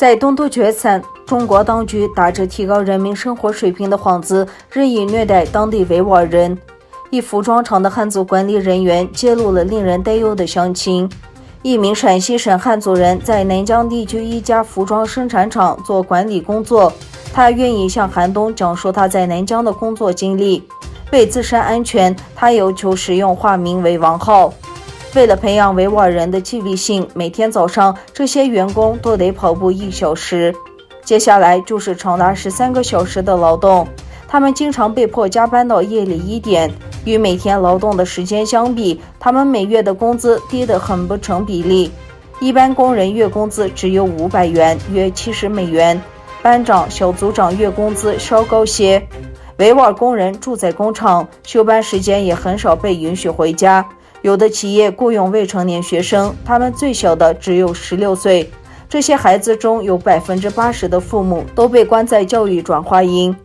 在东突厥省，中国当局打着提高人民生活水平的幌子，任意虐待当地维吾尔人。一服装厂的汉族管理人员揭露了令人担忧的详情。一名陕西省汉族人在南疆地区一家服装生产厂做管理工作，他愿意向韩东讲述他在南疆的工作经历。为自身安全，他要求使用化名为王浩。为了培养维吾尔人的纪律性，每天早上这些员工都得跑步1小时，接下来就是长达13个小时的劳动。他们经常被迫加班到夜里1点，与每天劳动的时间相比，他们每月的工资低得很不成比例。一般工人月工资只有500元，约70美元，班长、小组长月工资稍高些。维吾尔工人住在工厂，休班时间也很少被允许回家。有的企业雇佣未成年学生，他们最小的只有16岁。这些孩子中有80%的父母都被关在教育转化营。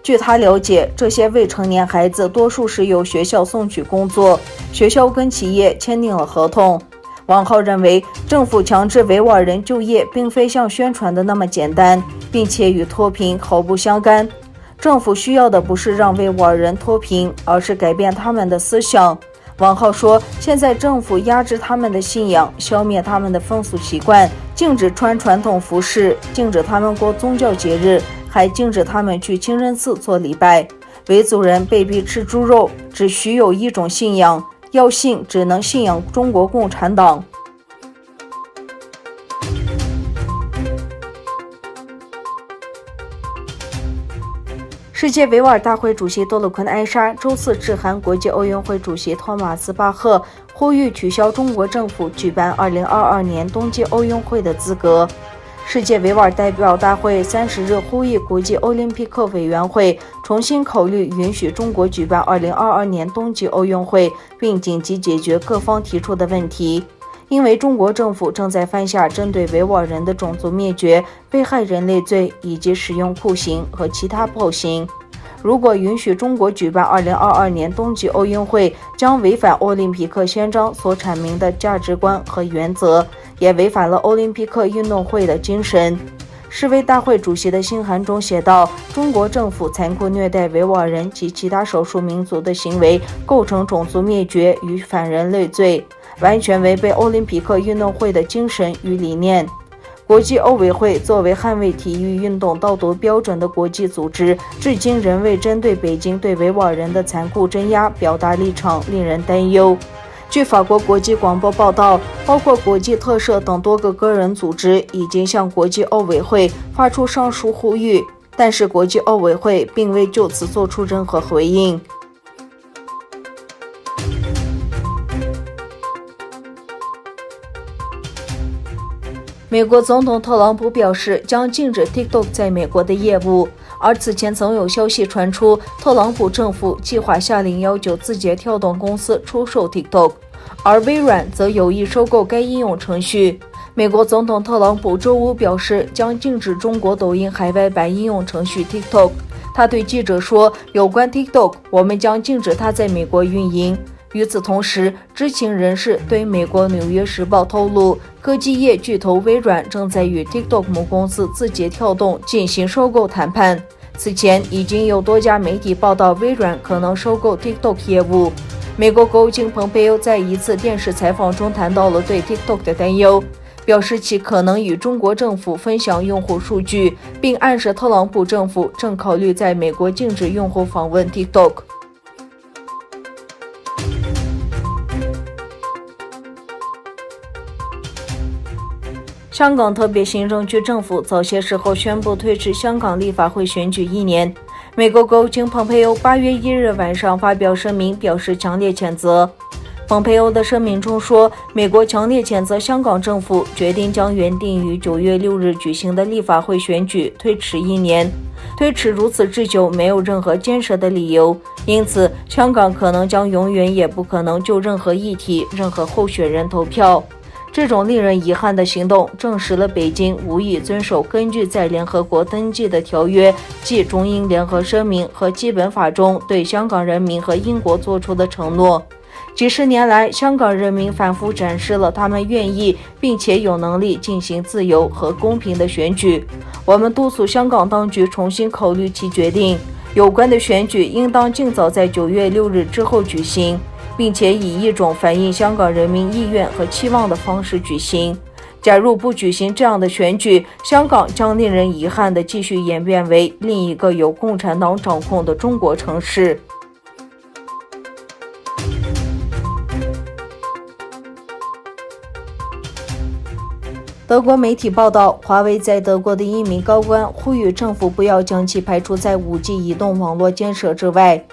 据他了解，这些未成年孩子多数是由学校送去工作，学校跟企业签订了合同。王浩认为，政府强制维吾尔人就业并非像宣传的那么简单，并且与脱贫毫不相干。政府需要的不是让维吾尔人脱贫，而是改变他们的思想。王浩说，现在政府压制他们的信仰，消灭他们的风俗习惯，禁止穿传统服饰，禁止他们过宗教节日，还禁止他们去清真寺做礼拜。维族人被逼吃猪肉，只许有一种信仰，要信只能信仰中国共产党。世界维吾尔大会主席多鲁坤埃沙周四致函国际奥运会主席托马斯巴赫，呼吁取消中国政府举办2022年冬季奥运会的资格。世界维吾尔代表大会30日呼吁国际奥林匹克委员会重新考虑允许中国举办2022年冬季奥运会，并紧急解决各方提出的问题。因为中国政府正在犯下针对维吾尔人的种族灭绝、危害人类罪以及使用酷刑和其他暴行。如果允许中国举办2022年冬季奥运会，将违反奥林匹克宪章所阐明的价值观和原则，也违反了奥林匹克运动会的精神。世卫大会主席的信函中写道，中国政府残酷虐待维吾尔人及其他少数民族的行为构成种族灭绝与反人类罪，完全违背奥林匹克运动会的精神与理念。国际奥委会作为捍卫体育运动道德标准的国际组织，至今仍未针对北京对维吾尔人的残酷镇压表达立场，令人担忧。据法国国际广播报道，包括国际特赦等多个个人组织已经向国际奥委会发出上述呼吁，但是国际奥委会并未就此做出任何回应。美国总统特朗普表示将禁止 TikTok 在美国的业务，而此前曾有消息传出，特朗普政府计划下令要求字节跳动公司出售 TikTok， 而微软则有意收购该应用程序。美国总统特朗普周五表示将禁止中国抖音海外版应用程序 TikTok。他对记者说，有关 TikTok， 我们将禁止它在美国运营。与此同时，知情人士对美国《纽约时报》透露，科技业巨头微软正在与 TikTok 母公司字节跳动进行收购谈判。此前已经有多家媒体报道微软可能收购 TikTok 业务。美国国务卿蓬佩奥在一次电视采访中谈到了对 TikTok 的担忧，表示其可能与中国政府分享用户数据，并暗示特朗普政府正考虑在美国禁止用户访问 TikTok。香港特别行政区政府早些时候宣布推迟香港立法会选举1年。美国国务卿蓬佩奥8月1日晚上发表声明，表示强烈谴责。蓬佩奥的声明中说，美国强烈谴责香港政府决定将原定于9月6日举行的立法会选举推迟1年。推迟如此之久，没有任何坚实的理由，因此香港可能将永远也不可能就任何议题、任何候选人投票。这种令人遗憾的行动证实了北京无意遵守根据在联合国登记的条约，即中英联合声明和基本法中对香港人民和英国做出的承诺。几十年来，香港人民反复展示了他们愿意并且有能力进行自由和公平的选举。我们督促香港当局重新考虑其决定，有关的选举应当尽早在9月6日之后举行，并且以一种反映香港人民意愿和期望的方式举行。假如不举行这样的选举，香港将令人遗憾地继续演变为另一个由共产党掌控的中国城市。德国媒体报道，华为在德国的一名高官呼吁政府不要将其排除在 5G 移动网络建设之外。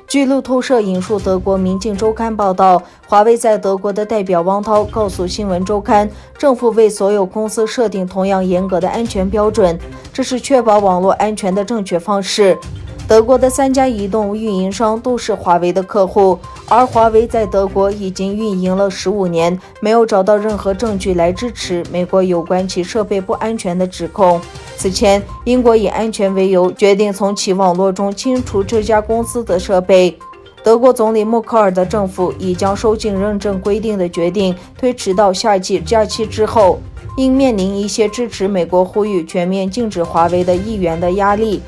据路透社引述德国《明镜周刊》报道，华为在德国的代表汪涛告诉新闻周刊，政府为所有公司设定同样严格的安全标准，这是确保网络安全的正确方式。德国的3家移动运营商都是华为的客户，而华为在德国已经运营了15年，没有找到任何证据来支持美国有关其设备不安全的指控。此前，英国以安全为由，决定从其网络中清除这家公司的设备。德国总理默克尔的政府已将收紧认证规定的决定推迟到夏季假期之后，应面临一些支持美国呼吁全面禁止华为的议员的压力。